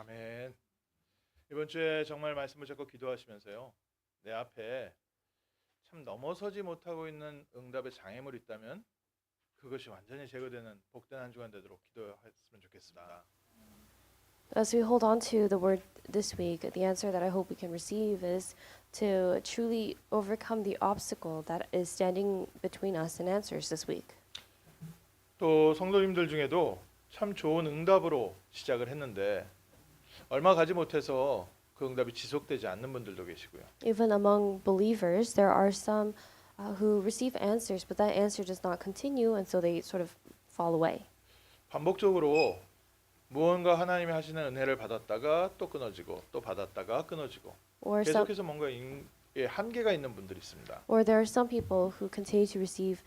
아멘. 이번 주에 정말 말씀을 잡고 기도하시면서요. 내 앞에 참 넘어서지 못하고 있는 응답의 장애물이 있다면 그것이 완전히 제거되는 복된 한 주간 되도록 기도했으면 좋겠습니다. As we hold on to the word this week, the answer that I hope we can receive is to truly overcome the obstacle that is standing between us and answers this week. 또 성도님들 중에도 참 좋은 응답으로 시작을 했는데 얼마 가지 못해서 그 응답이 지속되지 않는 분들도 계시고요. Even among believers, there are some who receive answers, but that answer does not continue, and so they sort of fall away. 반복적으로 무언가 하나님이 하시는 은혜를 받았다가 또 끊어지고 또 받았다가 끊어지고 계속해서 뭔가 한계가 있는 분들이 있습니다. Or there are some people who continue to receive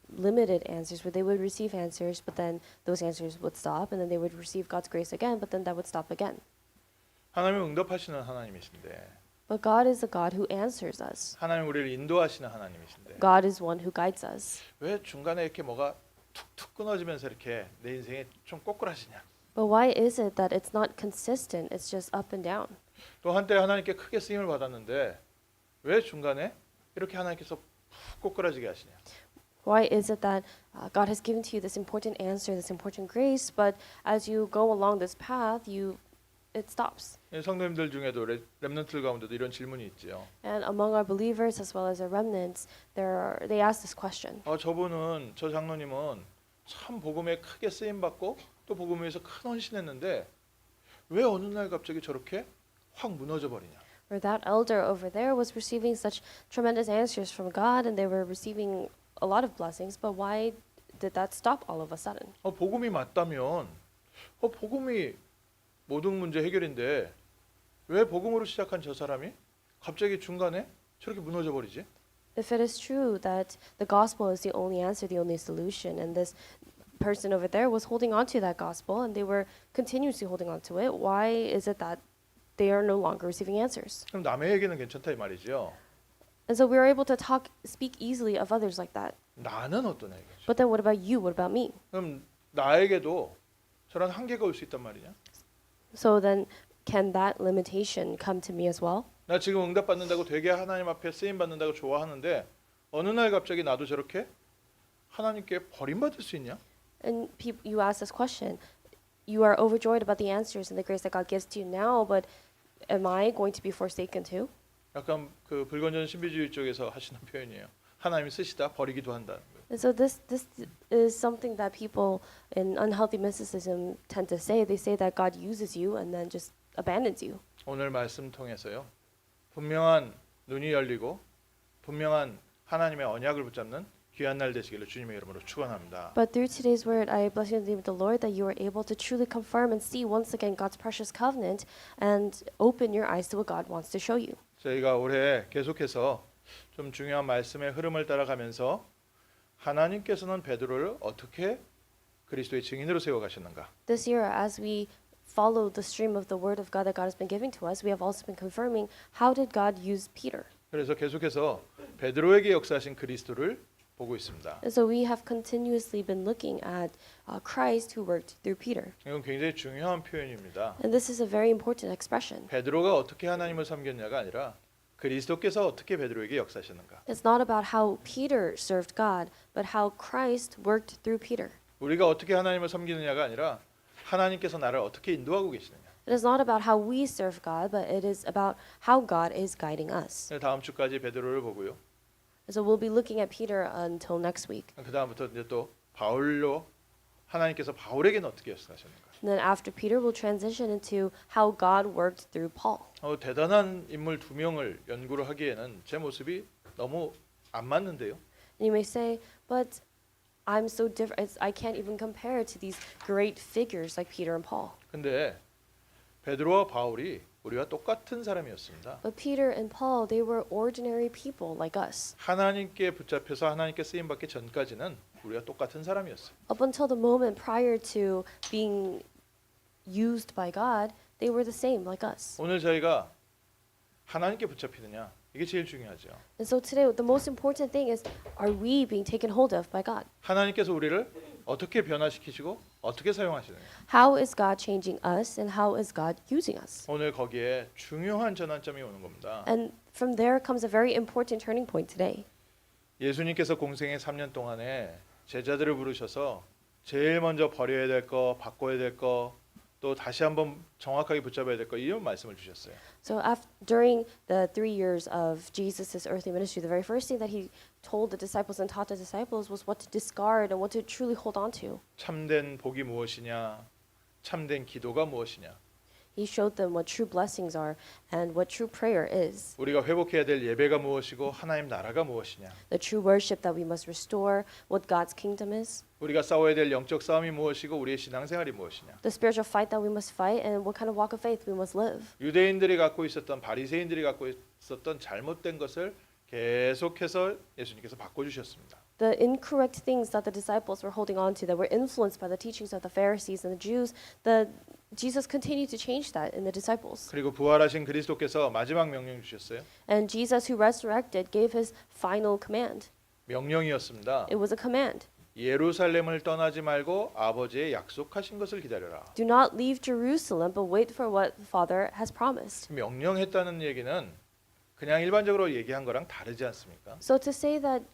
limited answers, where they would receive answers, but then those answers would stop, and then they would receive God's grace again, but then that would stop again. 하나님은 응답하시는 하나님이신데 But God is the God who answers us. 하나님 우리를 인도하시는 하나님이신데 God is one who guides us. 왜 중간에 이렇게 뭐가 툭툭 끊어지면서 이렇게 내 인생에 좀 꼬꾸라지냐? But why is it that it's not consistent? It's just up and down. 또 한때 하나님께 크게 쓰임을 받았는데 왜 중간에 이렇게 하나님께서 푹 꼬꾸라지게 하시냐? Why is it that God has given to you this important answer, this important grace, but as you go along this path, it stops? 성도님들 중에도 렘넌트들 가운데도 이런 질문이 있지요. And among our believers as well as our remnants, they ask this question. 저분은 저 장로님은 참 복음에 크게 쓰임 받고 또 복음 위해서 큰 헌신했는데 왜 어느 날 갑자기 저렇게 확 무너져 버리냐? Or that elder over there was receiving such tremendous answers from God, and they were receiving a lot of blessings, but why did that stop all of a sudden? 복음이 맞다면 복음이 모든 문제 해결인데 왜 복음으로 시작한 저 사람이 갑자기 중간에 저렇게 무너져 버리지? If it is true that the gospel is the only answer, the only solution, and this person over there was holding on to that gospel and they were continuously holding on to it, why is it that they are no longer receiving answers? 그럼 남의 얘기는 괜찮다 이 말이죠. And so we are able to speak easily of others like that. 나는 어떤 얘기죠? But then what about you? What about me? 그럼 나에게도 저런 한계가 올 수 있단 말이냐? So then can that limitation come to me as well? 나 지금 응답 받는다고 되게 하나님 앞에 쓰임 받는다고 좋아하는데 어느 날 갑자기 나도 저렇게 하나님께 버림받을 수 있냐? And you ask this question. You are overjoyed about the answers and the grace that God gives to you now, but am I going to be forsaken too? 약간 그 불건전 신비주의 쪽에서 하시는 표현이에요. 하나님이 쓰시다 버리기도 한다. And so this is something that people in unhealthy mysticism tend to say. They say that God uses you and then just abandons you. 오늘 말씀 통해서요. 분명한 눈이 열리고 분명한 하나님의 언약을 붙잡는 귀한 날 되시기를 주님의 이름으로 축원합니다. But through today's word, I bless you in the name of the Lord that you are able to truly confirm and see once again God's precious covenant and open your eyes to what God wants to show you. 저희가 올해 계속해서 좀 중요한 말씀의 흐름을 따라가면서 하나님께서는 베드로를 어떻게 그리스도의 증인으로 세워 가셨는가? This year, as we follow the stream of the word of God that God has been giving to us, we have also been confirming how did God use Peter. 그래서 계속해서 베드로에게 역사하신 그리스도를 보고 있습니다. And so we have continuously been looking at Christ who worked through Peter. 이건 굉장히 중요한 표현입니다. And this is a very important expression. 베드로가 어떻게 하나님을 섬겼냐가 아니라 그리스도께서 어떻게 베드로에게 역사하셨는가. It's not about how Peter served God, but how Christ worked through Peter. 우리가 어떻게 하나님을 섬기느냐가 아니라 하나님께서 나를 어떻게 인도하고 계시느냐. It is not about how we serve God, but it is about how God is guiding us. 다음 주까지 베드로를 보고요. And so we'll be looking at Peter until next week. 그 다음부터 이제 또 바울로 하나님께서 바울에게는 어떻게 역사하셨는가. And then after Peter, we'll transition into how God worked through Paul. 대단한 인물 두 명을 연구를 하기에는 제 모습이 너무 안 맞는데요. And you may say, but I'm so different. I can't even compare to these great figures like Peter and Paul. 근데 베드로와 바울이 우리와 똑같은 사람이었습니다. But Peter and Paul, they were ordinary people like us. 하나님께 붙잡혀서 하나님께 쓰임 받기 전까지는 우리가 똑같은 사람이었어요. Up until the moment prior to being used by God, they were the same like us. 오늘 저희가 하나님께 붙잡히느냐 이게 제일 중요하죠. And so today, the most important thing is, are we being taken hold of by God? 하나님께서 우리를 어떻게 변화시키시고 어떻게 사용하시느냐. How is God changing us and how is God using us? 오늘 거기에 중요한 전환점이 오는 겁니다. And from there comes a very important turning point today. 예수님께서 공생의 3년 동안에 제자들을 부르셔서 제일 먼저 버려야 될 거, 바꿔야 될 거, 또 다시 한번 정확하게 붙잡아야 될 거 이런 말씀을 주셨어요. So during the 3 years of Jesus' earthly ministry, the very first thing that he told the disciples and taught the disciples was what to discard and what to truly hold on to. 참된 복이 무엇이냐, 참된 기도가 무엇이냐, He showed them what true blessings are and what true prayer is, 우리가 회복해야 될 예배가 무엇이고 하나님 나라가 무엇이냐, the true worship that we must restore, what God's kingdom is, 우리가 싸워야 될 영적 싸움이 무엇이고 우리의 신앙생활이 무엇이냐. the spiritual fight that we must fight, and what kind of walk of faith we must live. 유대인들이 갖고 있었던 바리새인들이 갖고 있었던 잘못된 것을 계속해서 예수님께서 바꿔주셨습니다. The incorrect things that the disciples were holding on to that were influenced by the teachings of the Pharisees and the Jews, Jesus continued to change that in the disciples. 그리고 부활하신 그리스도께서 마지막 명령 주셨어요. And Jesus, who resurrected, gave his final command. 명령이었습니다. It was a command. 예루살렘을 떠나지 말고 아버지의 약속하신 것을 기다려라. Do not leave Jerusalem, but wait for what the Father has promised. 명령했다는 얘기는 그냥 일반적으로 얘기한 거랑 다르지 않습니까? So to say that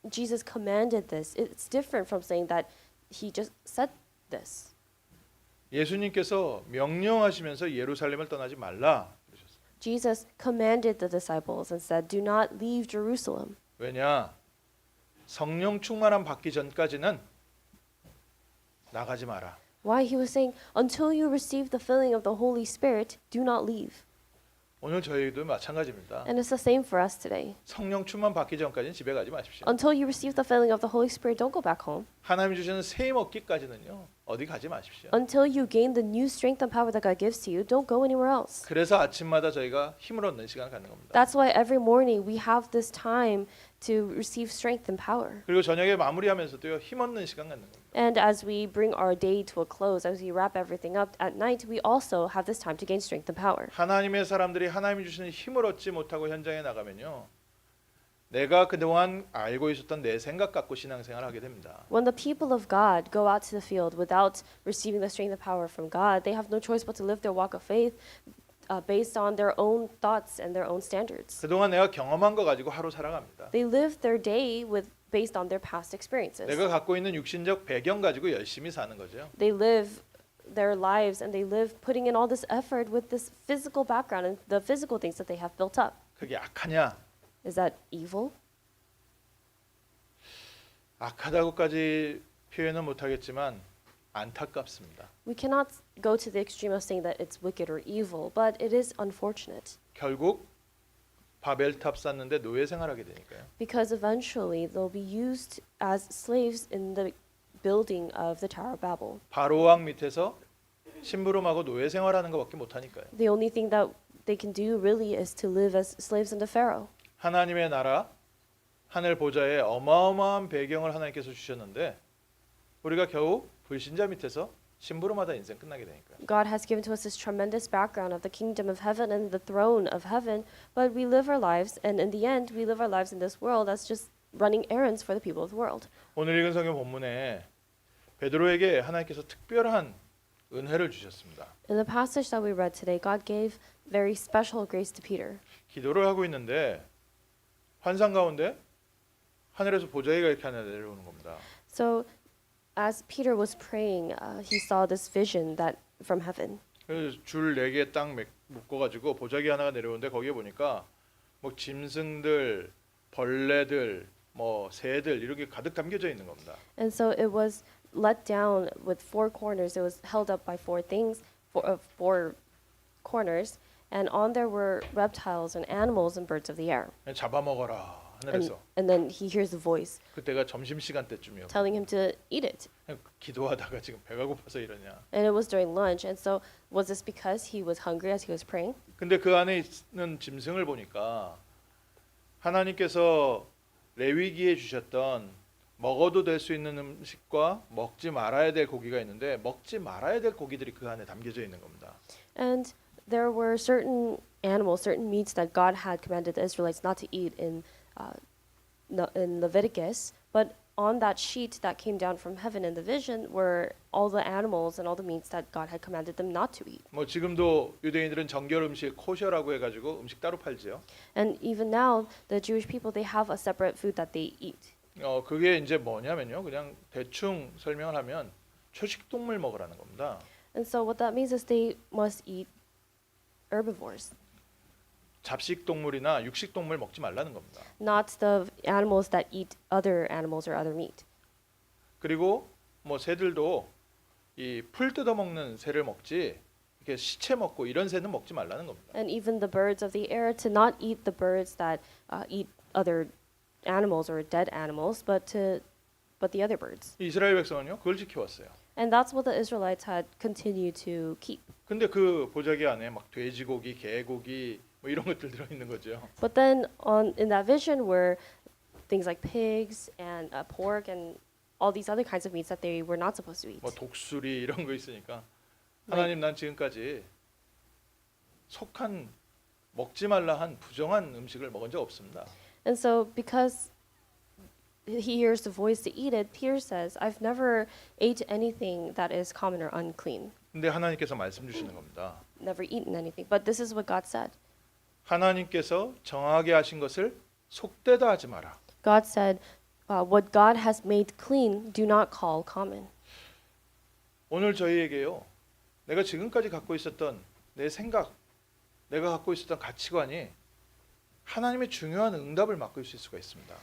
Jesus commanded this, it's different from saying that he just said this. 예수님께서 명령하시면서 예루살렘을 떠나지 말라 그러셨어요. Jesus commanded the disciples and said, "Do not leave Jerusalem." 왜냐? 성령 충만함 받기 전까지는 나가지 마라. Why? He was saying, "Until you receive the filling of the Holy Spirit, do not leave." 오늘 저희도 마찬가지입니다. And it's the same for us today. 성령 충만 받기 전까지는 집에 가지 마십시오. Until you receive the filling of the Holy Spirit, don't go back home. 하나님 주시는 새 힘 얻기까지는요. 어디 가지 마십시오. Until you gain the new strength and power that God gives to you, don't go anywhere else. 그래서 아침마다 저희가 힘을 얻는 시간을 갖는 겁니다. That's why every morning we have this time to receive strength and power. 그리고 저녁에 마무리하면서도요. 힘 얻는 시간 갖는 겁니다. And as we bring our day to a close, as we wrap everything up at night, we also have this time to gain strength and power. 하나님의 사람들이 하나님이 주시는 힘을 얻지 못하고 현장에 나가면요. 내가 그동안 알고 있었던 내 생각 갖고 신앙생활을 하게 됩니다. When the people of God go out to the field without receiving the strength and power from God, they have no choice but to live their walk of faith based on their own thoughts and their own standards. 그동안 내가 경험한 거 가지고 하루 살아갑니다. They live their day based on their past experiences. 내가 갖고 있는 육신적 배경 가지고 열심히 사는 거죠. They live their lives and they live putting in all this effort with this physical background and the physical things that they have built up. 그게 악하냐? Is that evil? 악하다고까지 표현은 못하겠지만 안타깝습니다. We cannot go to the extreme of saying that it's wicked or evil, but it is unfortunate 결국 바벨탑 쌓는데 노예 생활하게 되니까요. because eventually they'll be used as slaves in the building of the Tower of Babel. 바로 왕 밑에서 심부름하고 노예 생활하는 것밖에 못하니까요. The only thing that they can do really is to live as slaves under Pharaoh. 하나님의 나라 하늘 보좌에 어마어마한 배경을 하나님께서 주셨는데 우리가 겨우 불신자 밑에서 심부름하다 인생 끝나게 되니까요. God has given to us this tremendous background of the kingdom of heaven and the throne of heaven, but we live our lives, and in the end, we live our lives in this world as just running errands for the people of the world. 오늘 읽은 성경 본문에 베드로에게 하나님께서 특별한 은혜를 주셨습니다. In the passage that we read today, God gave very special grace to Peter. 기도를 하고 있는데 환상 가운데 하늘에서 보좌기가 이렇게 하나 내려오는 겁니다. So, as Peter was praying, he saw this vision that from heaven. 그래서 줄 4개 딱 묶어가지고 보자기 하나가 내려오는데 거기에 보니까 뭐 짐승들, 벌레들, 뭐 새들 이렇게 가득 담겨져 있는 겁니다. And so it was let down with 4 corners. It was held up by 4 things, 4 corners, and on there were reptiles and animals and birds of the air. 잡아먹어라 하늘에서. And then he hears a voice 그때가 점심시간 때쯤이었고 telling him to eat it. 기도하다가 지금 배가 고파서 이러냐. And it was during lunch. And so was this because he was hungry as he was praying? 근데 그 안에 있는 짐승을 보니까 하나님께서 레위기에 주셨던 먹어도 될 수 있는 음식과 먹지 말아야 될 고기가 있는데 먹지 말아야 될 고기들이 그 안에 담겨져 있는 겁니다. And there were certain animals, certain meats that God had commanded the Israelites not to eat in Leviticus, but on that sheet that came down from heaven in the vision were all the animals and all the meats that God had commanded them not to eat. 뭐 지금도 유대인들은 정결 음식 코셔라고 해가지고 음식 따로 팔지요. And even now, the Jewish people, they have a separate food that they eat. 그게 이제 뭐냐면요. 그냥 대충 설명을 하면 초식 동물 먹으라는 겁니다. And so what that means is they must eat herbivores, 잡식 동물이나 육식 동물 먹지 말라는 겁니다. not the animals that eat other animals or other meat. 그리고 뭐 새들도 이 풀 뜯어 먹는 새를 먹지 이렇게 시체 먹고 이런 새는 먹지 말라는 겁니다. And even the birds of the air to not eat the birds that eat other animals or dead animals, but the other birds. 이스라엘 백성은요 그걸 지켜왔어요. And that's what the Israelites had continued to keep. 근데 그 보자기 안에 막 돼지고기, 개고기 뭐 이런 것들 들어 있는 거죠. But then in that vision were things like pigs and pork and all these other kinds of meats that they were not supposed to eat. 뭐 독수리 이런 거 있으니까 하나님 난 지금까지 속한 먹지 말라 한 부정한 음식을 먹은 적 없습니다. And so because he hears the voice to eat it, Peter says, I've never ate anything that is common or unclean. 근데 하나님께서 말씀 주시는 겁니다. Never eaten anything. But this is what God said. 하나님께서 정하게 하신 것을 속되다 하지 마라. God said, what God has made clean, do not call common. 오늘 저희에게요. 내가 지금까지 갖고 있었던 내 생각, 내가 갖고 있었던 가치관이 하나님의 중요한 응답을 맡길 수 있을 수가 있습니다.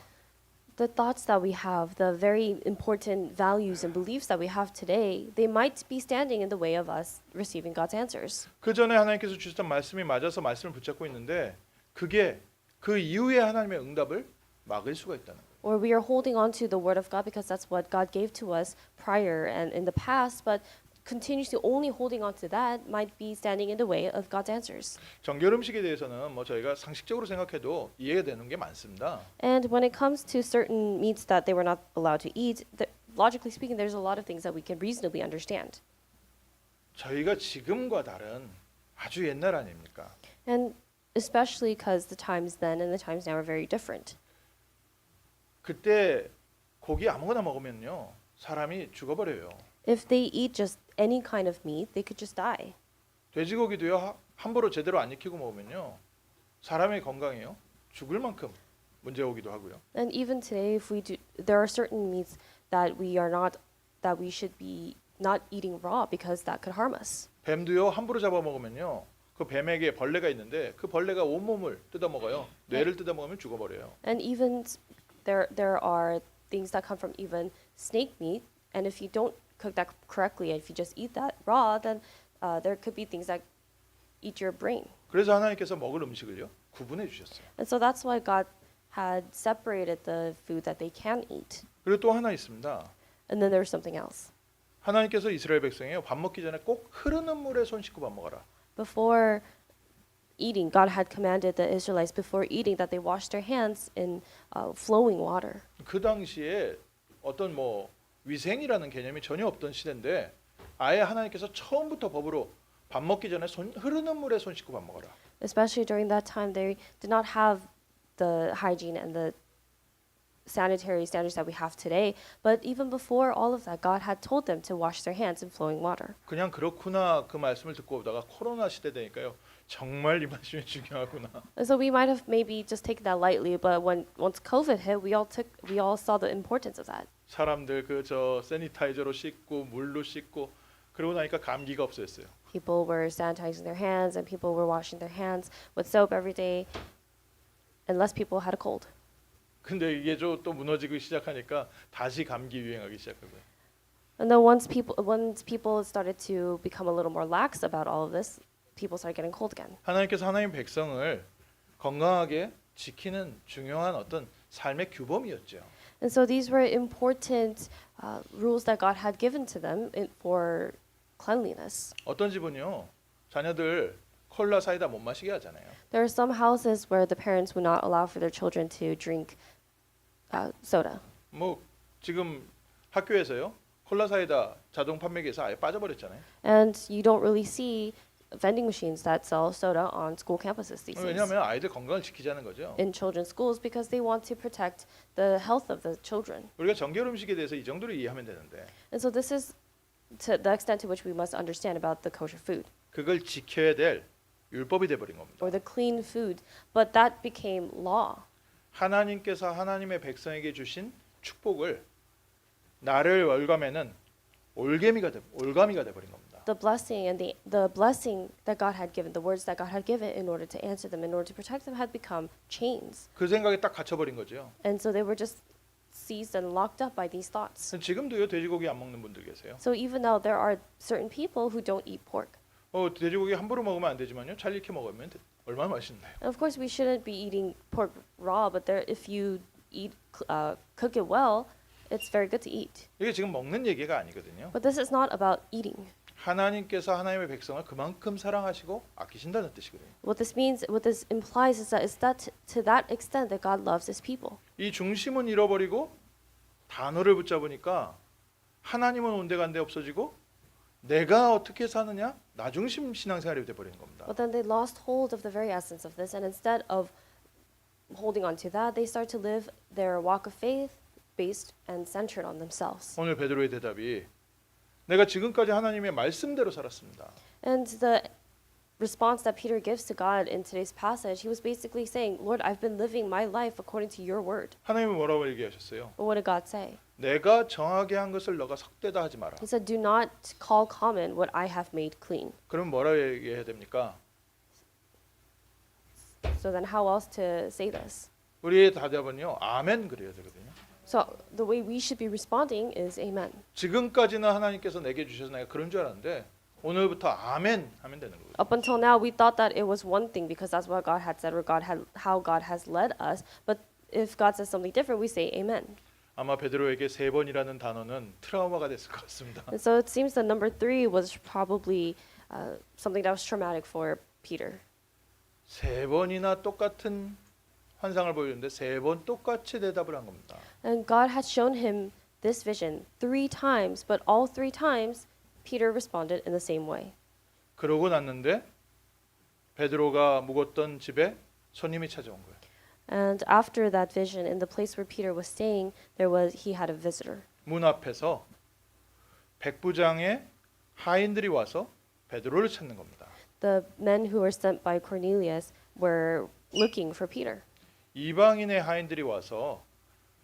The thoughts that we have, the very important values and beliefs that we have today, they might be standing in the way of us receiving God's answers. 그 전에 하나님께서 주셨던 말씀이 맞아서 말씀을 붙잡고 있는데 그게 그 이후에 하나님의 응답을 막을 수가 있다는 거예요. Or we are holding on to the word of God because that's what God gave to us prior and in the past, but continuously only holding on to that might be standing in the way of God's answers. 정결 음식에 대해서는 뭐 저희가 상식적으로 생각해도 이해가 되는 게 많습니다. And when it comes to certain meats that they were not allowed to eat, logically speaking, there's a lot of things that we can reasonably understand. 저희가 지금과 다른 아주 옛날 아닙니까? And especially because the times then and the times now are very different. 그때 고기 아무거나 먹으면요 사람이 죽어버려요. If they eat just any kind of meat, they could just die. 돼지고기도요 함부로 제대로 안 익히고 먹으면요 사람의 건강에요 죽을 만큼 문제 오기도 하고요. And even today, if we do, there are certain meats that we should be not eating raw because that could harm us. 뱀도요 함부로 잡아 먹으면요 그 뱀에게 벌레가 있는데 그 벌레가 온몸을 뜯어 먹어요. 뇌를 뜯어 먹으면 죽어버려요. And even there are things that come from even snake meat, and if you don't cook that correctly, and if you just eat that raw, then there could be things that eat your brain. 그래서 하나님께서 먹을 음식을요 구분해 주셨어요. And so that's why God had separated the food that they can eat. 그리고 또 하나 있습니다. And then there's something else. 하나님께서 이스라엘 백성이요 밥 먹기 전에 꼭 흐르는 물에 손 씻고 밥 먹어라. Before eating, God had commanded the Israelites before eating that they wash their hands in flowing water. 그 당시에 어떤 뭐 위생이라는 개념이 전혀 없던 시대인데 아예 하나님께서 처음부터 법으로 밥 먹기 전에 흐르는 물에 손 씻고 밥 먹어라. Especially during that time, they did not have the hygiene and the sanitary standards that we have today. But even before all of that, God had told them to wash their hands in flowing water. 그냥 그렇구나 그 말씀을 듣고 오다가 코로나 시대 되니까요 정말 이 말씀이 중요하구나. And so we might have maybe just taken that lightly, but once COVID hit, we all saw the importance of that. 사람들 그 저 세니타이저로 씻고 물로 씻고 그러고 나니까 감기가 없어졌어요. People were sanitizing their hands and people were washing their hands with soap every day, and less people had a cold. 근데 이게 또 무너지기 시작하니까 다시 감기 유행하기 시작하고요. And then once people started to become a little more lax about all of this, people started getting cold again. 하나님께서 하나님 백성을 건강하게 지키는 중요한 어떤 삶의 규범이었죠. And so these were important rules that God had given to them for cleanliness. 어떤 집은요 자녀들 콜라 사이다 못 마시게 하잖아요. There are some houses where the parents would not allow for their children to drink soda. 뭐 지금 학교에서요 콜라 사이다 자동 판매기에서 아예 빠져버렸잖아요. And you don't really see vending machines that sell soda on school campuses these days. 왜냐하면 아이들 건강을 지키자는 거죠. In children's schools because they want to protect the health of the children. 우리가 정결 음식에 대해서 이 정도로 이해하면 되는데 And so this is to the extent to which we must understand about the kosher food 그걸 지켜야 될 율법이 돼 버린 겁니다. or the clean food, but that became law. 하나님께서 하나님의 백성에게 주신 축복을 나를 월감에는 올가미가 돼 버린 겁니다. The blessing and the blessing that God had given, the words that God had given in order to answer them, in order to protect them, had become chains. 그 생각에 딱 갇혀 버린 거죠. And so they were just seized and locked up by these thoughts. 지금도요 돼지고기 안 먹는 분들 계세요. So even now there are certain people who don't eat pork. 돼지고기 함부로 먹으면 안 되지만요. 잘 익혀 먹으면 얼마나 맛있나요? And of course we shouldn't be eating pork raw, but there, if you cook it well, it's very good to eat. 이게 지금 먹는 얘기가 아니거든요. But this is not about eating. 하나님께서 하나님의 백성을 그만큼 사랑하시고 아끼신다는 뜻이거든요. What this implies is that to that extent that God loves His people. 이 중심은 잃어버리고 단어를 붙잡으니까 하나님은 온데간데 없어지고 내가 어떻게 사느냐 나 중심 신앙생활이 돼 버리는 겁니다. But then they lost hold of the very essence of this, and instead of holding on to that, they start to live their walk of faith based and centered on themselves. 오늘 베드로의 대답이 내가 지금까지 하나님의 말씀대로 살았습니다. And the response that Peter gives to God in today's passage, he was basically saying, Lord, I've been living my life according to your word. 하나님은 뭐라고 얘기하셨어요? But what did God say? 내가 정하게 한 것을 너가 석대다 하지 마라. He said, do not call common what I have made clean. 그럼 뭐라고 얘기해야 됩니까? So then how else to say this? 우리의 대답은요. 아멘 그래야 되거든요. So the way we should be responding is amen. 지금까지는 하나님께서 내게 주셔서 내가 그런 줄 알았는데 오늘부터 아멘 하면 되는 거예요. Up until now, we thought that it was one thing because that's what God had said or how God has led us. But if God says something different, we say amen. 아마 베드로에게 세 번이라는 단어는 트라우마가 됐을 것 같습니다. And so it seems that number 3 was probably something that was traumatic for Peter. 세 번이나 똑같은 환상을 보여주는데 세 번 똑같이 대답을 한 겁니다. And God had shown him this vision 3 times, but all 3 times Peter responded in the same way. 그러고 났는데 베드로가 묵었던 집에 손님이 찾아온 거예요. And after that vision, in the place where Peter was staying, he had a visitor. 문 앞에서 백부장의 하인들이 와서 베드로를 찾는 겁니다. The men who were sent by Cornelius were looking for Peter. 이방인의 하인들이 와서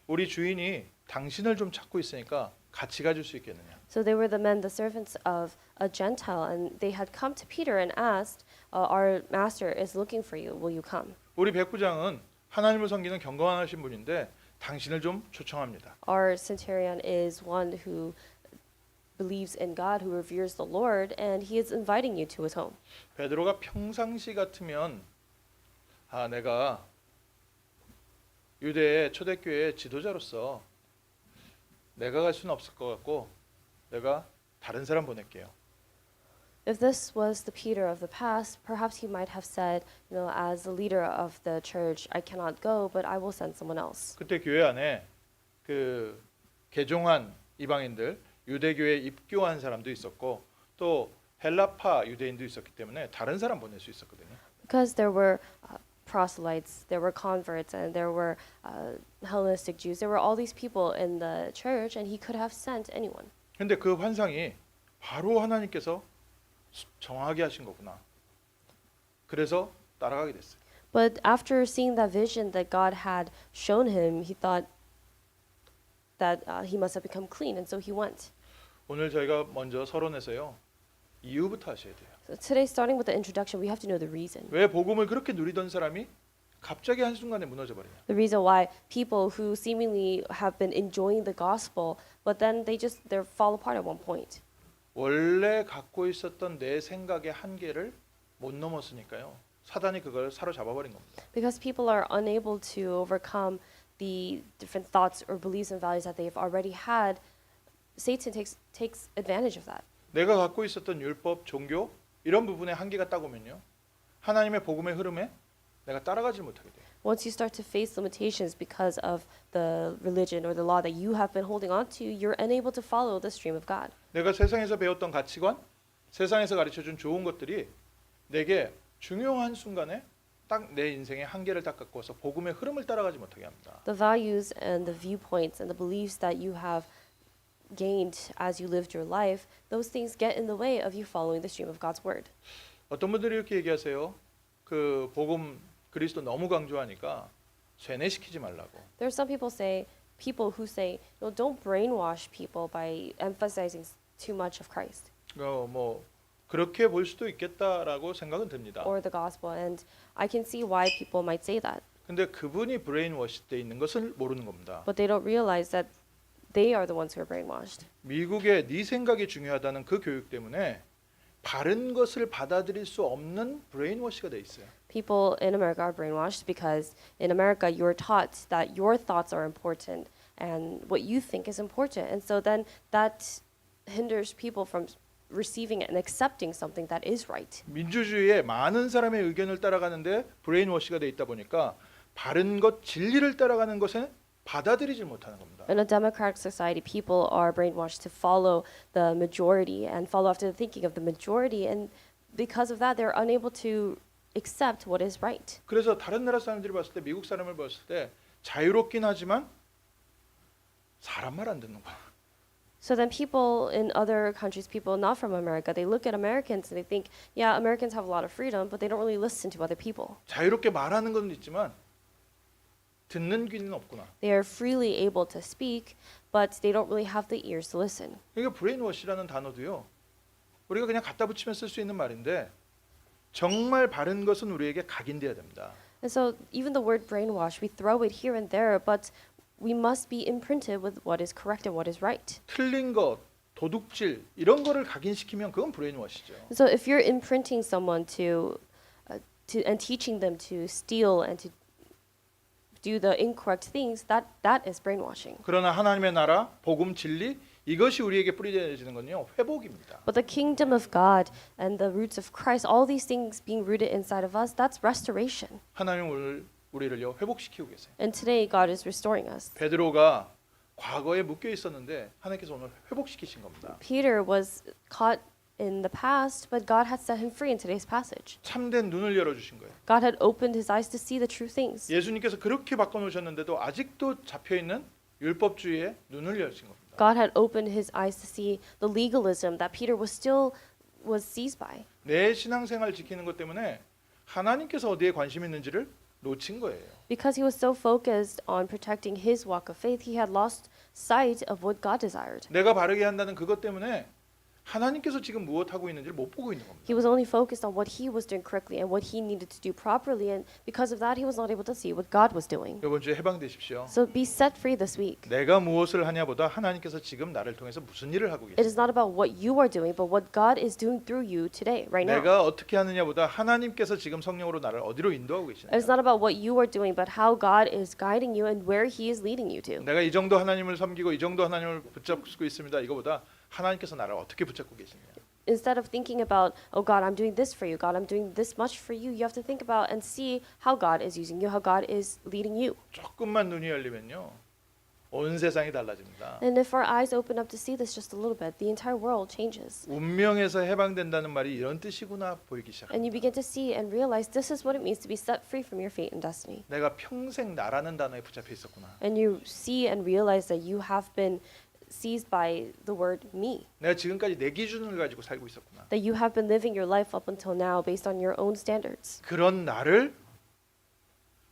우리 주인이 당신을 좀 찾고 있으니까 같이 가줄 수 있겠느냐. So they were the men, the servants of a Gentile, and they had come to Peter and asked, "Our master is looking for you. Will you come?" 우리 백부장은 하나님을 섬기는 경건하신 분인데 당신을 좀 초청합니다. Our centurion is one who believes in God, who reveres the Lord, and he is inviting you to his home. 베드로가 평상시 같으면 내가 유대의 초대교회 지도자로서 내가 갈 수는 없을 것 같고 내가 다른 사람 보낼게요. If this was the Peter of the past, perhaps he might have said, as the leader of the church, I cannot go, but I will send someone else. 그때 교회 안에 그 개종한 이방인들, 유대교에 입교한 사람도 있었고 또 헬라파 유대인도 있었기 때문에 다른 사람 보낼 수 있었거든요. Because there were proselytes, there were converts, and there were Hellenistic Jews. There were all these people in the church, and he could have sent anyone. 근데 그 환상이 바로 하나님께서 정하게 하신 거구나. 그래서 따라가게 됐어요. But after seeing that vision that God had shown him, he thought that he must have become clean, and so he went. 오늘 저희가 먼저 서론에서요. 이유부터 하셔야 돼요. So today, starting with the introduction, we have to know the reason. 왜 복음을 그렇게 누리던 사람이 갑자기 한순간에 무너져 버리냐? The reason why people who seemingly have been enjoying the gospel, but then they fall apart at one point. 원래 갖고 있었던 내 생각의 한계를 못 넘었으니까요. 사단이 그걸 사로잡아 버린 겁니다. Because people are unable to overcome the different thoughts or beliefs and values that they've already had, Satan takes advantage of that. 내가 갖고 있었던 율법, 종교 이런 부분에 한계가 딱 오면요. 하나님의 복음의 흐름에 내가 따라가지 못하게 돼요. Once you start to face limitations because of the religion or the law that you have been holding on to, you're unable to follow the stream of God. 내가 세상에서 배웠던 가치관, 세상에서 가르쳐준 좋은 것들이 내게 중요한 순간에 딱 내 인생의 한계를 딱 갖고서 복음의 흐름을 따라가지 못하게 합니다. The values and the viewpoints and the beliefs that you have gained as you lived your life, those things get in the way of you following the stream of God's word. 어떤 분들이 이렇게 얘기하세요. 그 복음 그리스도 너무 강조하니까 세뇌시키지 말라고. There are some people who say, no, don't brainwash people by emphasizing too much of Christ 뭐 그렇게 볼 수도 있겠다라고 생각은 듭니다. or the gospel. And I can see why people might say that. 근데 그분이 브레인워시 돼 있는 것을 모르는 겁니다. But they don't realize that they are the ones who are brainwashed. 미국의 네 생각이 중요하다는 그 교육 때문에 바른 것을 받아들일 수 없는 브레인워시가 돼 있어요. People in America are brainwashed because in America you're taught that your thoughts are important and what you think is important. And so then that hinders people from receiving and accepting something that is right. 민주주의에 많은 사람의 의견을 따라가는데 브레인워시가 돼 있다 보니까 바른 것 진리를 따라가는 것에 받아들이질 못하는 겁니다. In a democratic society, people are brainwashed to follow the majority and follow after the thinking of the majority, and because of that, they're unable to accept what is right. 그래서 다른 나라 사람들이 봤을 때 미국 사람을 봤을 때 자유롭긴 하지만 사람 말 안 듣는 거야. So then people in other countries, people not from America, they look at Americans and they think, yeah, Americans have a lot of freedom, but they don't really listen to other people. 자유롭게 말하는 건 있지만 듣는 귀는 없구나. They are freely able to speak, but they don't really have the ears to listen. 그러니까 브레인워시라는 단어도요. 우리가 그냥 갖다 붙이면 쓸 수 있는 말인데 정말 바른 것은 우리에게 각인돼야 됩니다. And so even the word brainwash, we throw it here and there, but we must be imprinted with what is correct and what is right. 틀린 것, 도둑질 이런 거를 각인시키면 그건 브레인워시죠. So if you're imprinting someone to and teaching them to steal and to do the incorrect things, that is brainwashing. 그러나 하나님의 나라, 복음, 진리 이것이 우리에게 뿌려지는 건요. 회복입니다. But the kingdom of God and the roots of Christ, all these things being rooted inside of us, that's restoration. 하나님 우리를요 회복시키고 계세요. And today God is restoring us. 베드로가 과거에 묶여 있었는데 하나님께서 오늘 회복시키신 겁니다. Peter was caught in the past, but God had set him free in today's passage. 참된 눈을 열어주신 거예요. God had opened his eyes to see the true things. 예수님께서 그렇게 바꿔놓으셨는데도 아직도 잡혀있는 율법주의에 눈을 열신 겁니다. God had opened his eyes to see the legalism that Peter was seized by. 내 신앙생활 지키는 것 때문에 하나님께서 어디에 관심 있는지를 놓친 거예요. Because he was so focused on protecting his walk of faith, he had lost sight of what God desired. 내가 바르게 한다는 그것 때문에 하나님께서 지금 무엇 하고 있는지를 못 보고 있는 겁니다. He was only focused on what he was doing correctly and what he needed to do properly, and because of that, he was not able to see what God was doing. 이번 주에 해방되십시오. So be set free this week. 내가 무엇을 하냐보다 하나님께서 지금 나를 통해서 무슨 일을 하고 It 계세요. is not about what you are doing, but what God is doing through you today, right now. 내가 어떻게 하느냐보다 하나님께서 지금 성령으로 나를 어디로 인도하고 It is 계시느냐. not about what you are doing, but how God is guiding you and where he is leading you to. 내가 이 정도 하나님을 섬기고 이 정도 하나님을 붙잡고 있습니다. 이거보다 하나님께서 나를 어떻게 붙잡고 계시느냐. Instead of thinking about, oh God, I'm doing this for you, God, I'm doing this much for you, you have to think about and see how God is using you, how God is leading you. 조금만 눈이 열리면요. 온 세상이 달라집니다. And if our eyes open up to see this just a little bit, the entire world changes. 운명에서 해방된다는 말이 이런 뜻이구나 보이기 And you 시작합니다. begin to see and realize this is what it means to be set free from your fate and destiny. 내가 평생 나라는 단어에 붙잡혀 있었구나. And you see and realize that you have been seized by the word me. 내가 지금까지 내 기준을 가지고 살고 있었구나. That you have been living your life up until now based on your own standards. 그런 나를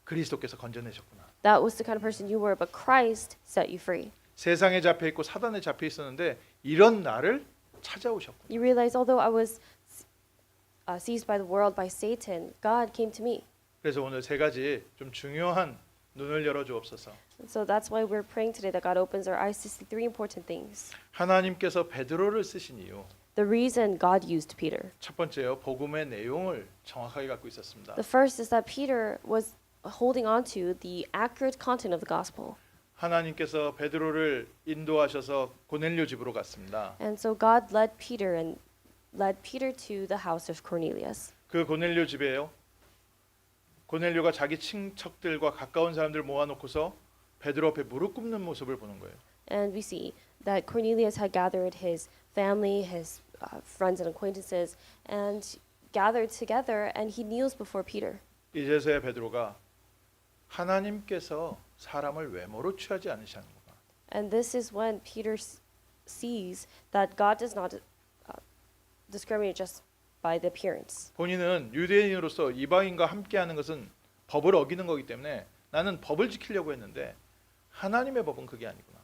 그리스도께서 건져내셨구나. That was the kind of person you were, but Christ set you free. 세상에 잡혀 있고 사단에 잡혀 있었는데 이런 나를 찾아오셨구나. You realize although I was seized by the world, by Satan, God came to me. 그래서 오늘 세 가지 좀 중요한 눈을 열어 주옵소서. And so that's why we're praying today that God opens our eyes to see three important things. 하나님께서 베드로를 쓰신 이유. The reason God used Peter. 첫 번째요. 복음의 내용을 정확하게 갖고 있었습니다. The first is that Peter was holding on to the accurate content of the gospel. 하나님께서 베드로를 인도하셔서 고넬료 집으로 갔습니다. And so God led Peter to the house of Cornelius. 그 고넬료 집에요. 고넬료가 자기 친척들과 가까운 사람들 모아놓고서 베드로 앞에 무릎 꿇는 모습을 보는 거예요. And we see that Cornelius had gathered his family, his friends and acquaintances, and gathered together and he kneels before Peter. 이제서야 베드로가 하나님께서 사람을 외모로 취하지 않으시는구나. And this is when Peter sees that God does not discriminate just by the appearance. 본인은 유대인으로서 이방인과 함께하는 것은 법을 어기는 거기 때문에 나는 법을 지키려고 했는데 하나님의 법은 그게 아니구나.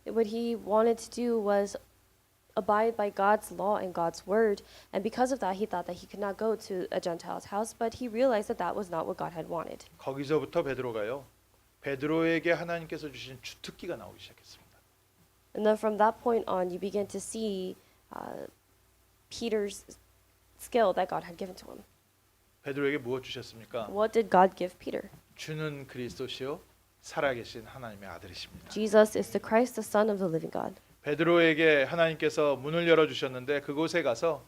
What he wanted to do was abide by God's law and God's word, and because of that he thought that he could not go to a Gentile's house, but he realized that that was not what God had wanted. 거기서부터 베드로가요. 베드로에게 하나님께서 주신 주특기가 나오기 시작했습니다. And then from that point on, you begin to see Peter's skill that God had given to him. 베드로에게 무엇 주셨습니까? What did God give Peter? 주는 그리스도시요 살아계신 하나님의 아들이십니다. Jesus is the Christ, the Son of the living God. 베드로에게 하나님께서 문을 열어 주셨는데 그곳에 가서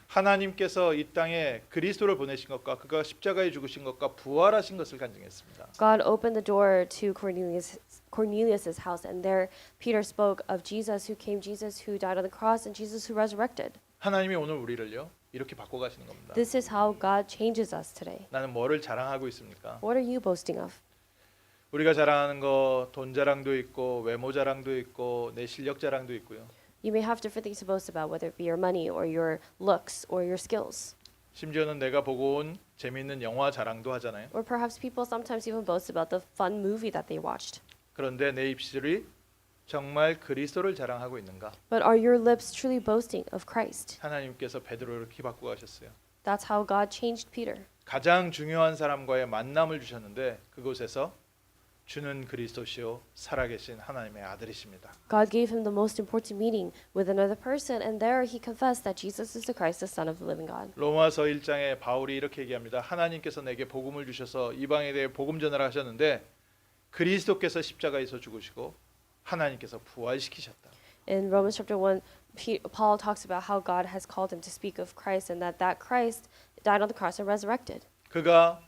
하나님께서 이 땅에 그리스도를 보내신 것과 그가 십자가에 죽으신 것과 부활하신 것을 간증했습니다. God opened the door to Cornelius's house, and there Peter spoke of Jesus who came, Jesus who died on the cross, and Jesus who resurrected. 하나님이 오늘 우리를요 이렇게 바꿔 가시는 겁니다. This is how God changes us today. 나는 뭐를 자랑하고 있습니까? What are you boasting of? 우리가 자랑하는 거 돈 자랑도 있고 외모 자랑도 있고 내 실력 자랑도 있고요. You may have different things to boast about, whether it be your money or your looks or your skills. 심지어는 내가 보고 온 재미있는 영화 자랑도 하잖아요. Or perhaps people sometimes even boast about the fun movie that they watched. 그런데 내 입술이 정말 그리스도를 자랑하고 있는가? But are your lips truly boasting of Christ? 하나님께서 베드로를 키 바꾸어 가셨어요. That's how God changed Peter. 가장 중요한 사람과의 만남을 주셨는데 그곳에서 주는 그리스도시요 살아계신 하나님의 아들이십니다. God gave him the most important meeting with another person, and there he confessed that Jesus is the Christ, the Son of the living God. 로마서 1장에 바울이 이렇게 얘기합니다. 하나님께서 내게 복음을 주셔서 이방에 대해 복음 전하라 하셨는데 그리스도께서 십자가에서 죽으시고 하나님께서 부활시키셨다. In Romans chapter 1, Paul talks about how God has called him to speak of Christ, and that Christ died on the cross and resurrected. 그가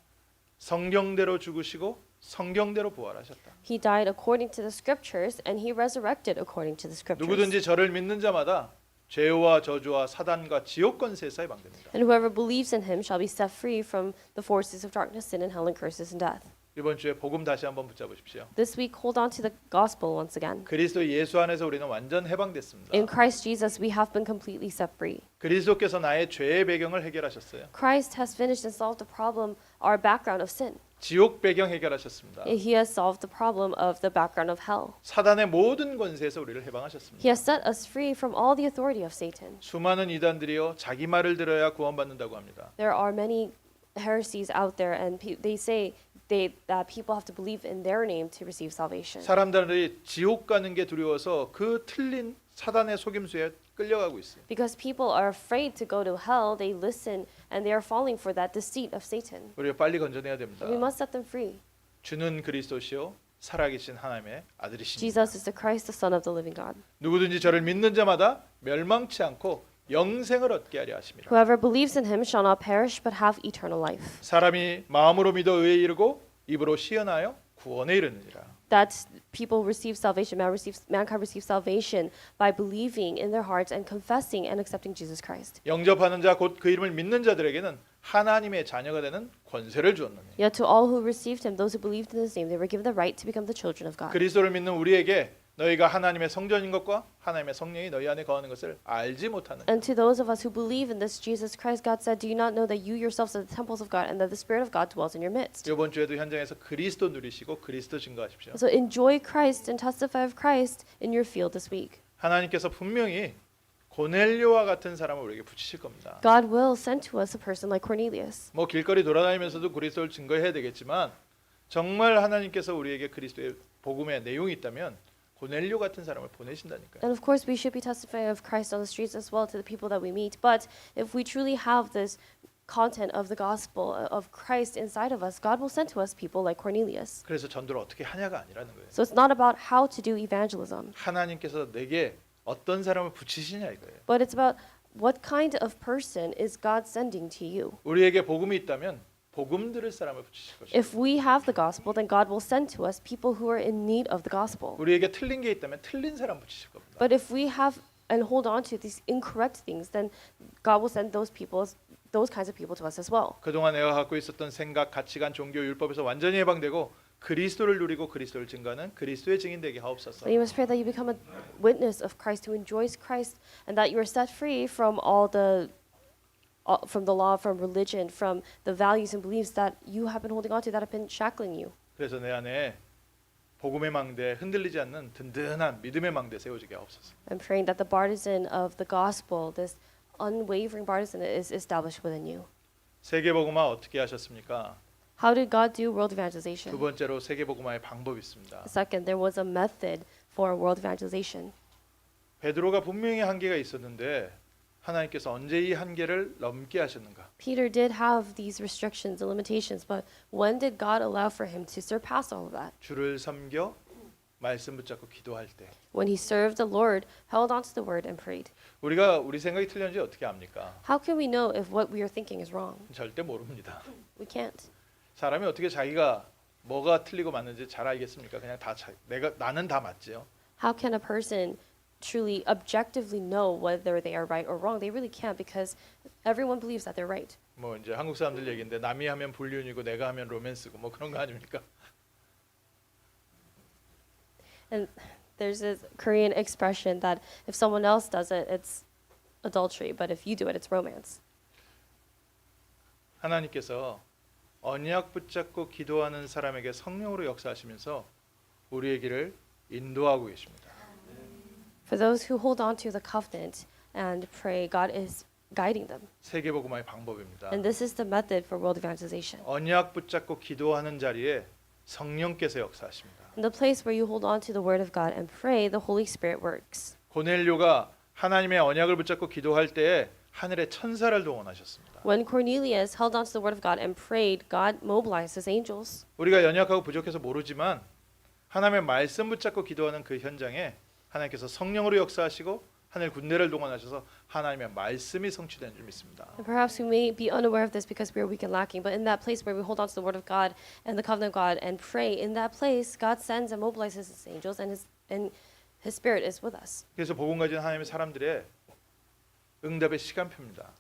성경대로 죽으시고 성경대로 부활하셨다. He died according to the scriptures, and he resurrected according to the scriptures. 누구든지 저를 믿는 자마다 죄와 저주와 사단과 지옥 권세에서 해방됩니다. And whoever believes in him shall be set free from the forces of darkness, sin, and hell, and curses, and death. 이번 주에 복음 다시 한번 붙잡으십시오. This week, hold on to the gospel once again. 그리스도 예수 안에서 우리는 완전 해방됐습니다. In Christ Jesus, we have been completely set free. 그리스도께서 나의 죄의 배경을 해결하셨어요. Christ has finished and solved the problem, our background of sin. 지옥 배경 해결하셨습니다. He has solved the problem of the background of hell. 사단의 모든 권세에서 우리를 해방하셨습니다. He has set us free from all the authority of Satan. 수많은 이단들이요 자기 말을 들어야 구원받는다고 합니다. There are many heresies out there, and they say that people have to believe in their name to receive salvation. 사람들이 지옥 가는 게 두려워서 그 틀린 사단의 속임수에 끌려가고 있어요. Because people are afraid to go to hell, they listen and they are falling for that deceit of Satan. 우리가 빨리 건져내야 됩니다. We must set them free. 주는 그리스도시요 살아계신 하나님의 아들이십니다. Jesus is the Christ, the Son of the living God. 누구든지 저를 믿는 자마다 멸망치 않고 영생을 얻게 하려 하십니다. Whoever believes in him shall not perish but have eternal life. 사람이 마음으로 믿어 의에 이르고 입으로 시연하여 구원에 이르느니라. That people receive salvation, mankind receives salvation by believing in their hearts and confessing and accepting Jesus Christ. 영접하는 자 곧 그 이름을 믿는 자들에게는 하나님의 자녀가 되는 권세를 주었느니. Yet to all who received him, those who believed in his name, they were given the right to become the children of God. 그리스도를 믿는 우리에게 너희가 하나님의 성전인 것과 하나님의 성령이 너희 안에 거하는 것을 알지 못하는. And to those of us who believe in this Jesus Christ, God said, "Do you not know that you yourselves are the temples of God and that the Spirit of God dwells in your midst?" 이번 주에도 현장에서 그리스도 누리시고 그리스도 증거하십시오. So enjoy Christ and testify of Christ in your field this week. 하나님께서 분명히 고넬료와 같은 사람을 우리에게 붙이실 겁니다. God will send to us a person like Cornelius. 뭐 길거리 돌아다니면서도 그리스도를 증거해야 되겠지만 정말 하나님께서 우리에게 그리스도의 복음의 내용이 있다면 고넬료 같은 사람을 보내신다니까요. And of course, we should be testifying of Christ on the streets as well to the people that we meet. But if we truly have this content of the gospel of Christ inside of us, God will send to us people like Cornelius. 그래서 전도를 어떻게 하냐가 아니라는 거예요. So it's not about how to do evangelism, 하나님께서 내게 어떤 사람을 붙이시냐 이거예요. but it's about what kind of person is God sending to you. 우리에게 복음이 있다면 복음 들을 사람을 붙이실 것이고 If we have the gospel, then God will send to us people who are in need of the gospel. 우리에게 틀린 게 있다면 틀린 사람 붙이실 겁니다. But if we have and hold on to these incorrect things, then God will send those people those kinds of people to us as well. 그동안 내가 갖고 있었던 생각, 가치관, 종교, 율법에서 완전히 해방되고 그리스도를 누리고 그리스도를 증거하는 그리스도의 증인 되게 하옵소서. But you must pray that you become a witness of Christ who enjoys Christ, and that you are set free from from the law, from religion, from the values and beliefs that you have been holding on to that have been shackling you. 그래서 내 안에 복음의 망대, 흔들리지 않는 든든한 믿음의 망대 세워지게 하옵소서. I'm praying that the partisan of the gospel, this unwavering partisan, is established within you. 세계 복음화 어떻게 하셨습니까? How did God do world 두 evangelization? 번째로 세계 복음화의 방법이 있습니다. Second, there was a method for world evangelization. 베드로가 분명히 한계가 있었는데 하나님께서 언제 이 한계를 넘게 하셨는가? Peter did have these restrictions and limitations, but when did God allow for him to surpass all of that? 주를 섬겨 말씀 붙잡고 기도할 때. When he served the Lord, held onto the word and prayed. 우리가 우리 생각이 틀렸는지 어떻게 압니까? How can we know if what we are thinking is wrong? 절대 모릅니다. We can't. 사람이 어떻게 자기가 뭐가 틀리고 맞는지 잘 알겠습니까? 그냥 나는 다 맞지요. How can a person truly objectively know whether they are right or wrong? They really can't, because everyone believes that they're right. 뭐 이제 한국 사람들 얘기인데 남이 하면 불륜이고 내가 하면 로맨스고 뭐 그런 거 아닙니까? And there's this Korean expression that if someone else does it, it's adultery, but if you do it, it's romance. 하나님께서 언약 붙잡고 기도하는 사람에게 성령으로 역사하시면서 우리의 길을 인도하고 계십니다. For those who hold on to the covenant and pray, God is guiding them. 세계 복음화의 방법입니다. And this is the method for world evangelization. 언약 붙잡고 기도하는 자리에 성령께서 역사하십니다. In the place where you hold on to the word of God and pray, the Holy Spirit works. 고넬료가 하나님의 언약을 붙잡고 기도할 때에 하늘의 천사를 동원하셨습니다. When Cornelius held on to the word of God and prayed, God mobilized his angels. 우리가 연약하고 부족해서 모르지만 하나님의 말씀 붙잡고 기도하는 그 현장에 하나님께서 성령으로 역사하시고 하늘 군대를 동원하셔서 하나님의 말씀이 성취되는 줄 믿습니다. And perhaps we may be unaware of this because we are weak and lacking, but in that place where we hold on to the word of God and the covenant of God and pray, in that place God sends and mobilizes his angels, and his spirit is with us. 그래서 복음 가진 하나님의 사람들의 응답의 시간표입니다.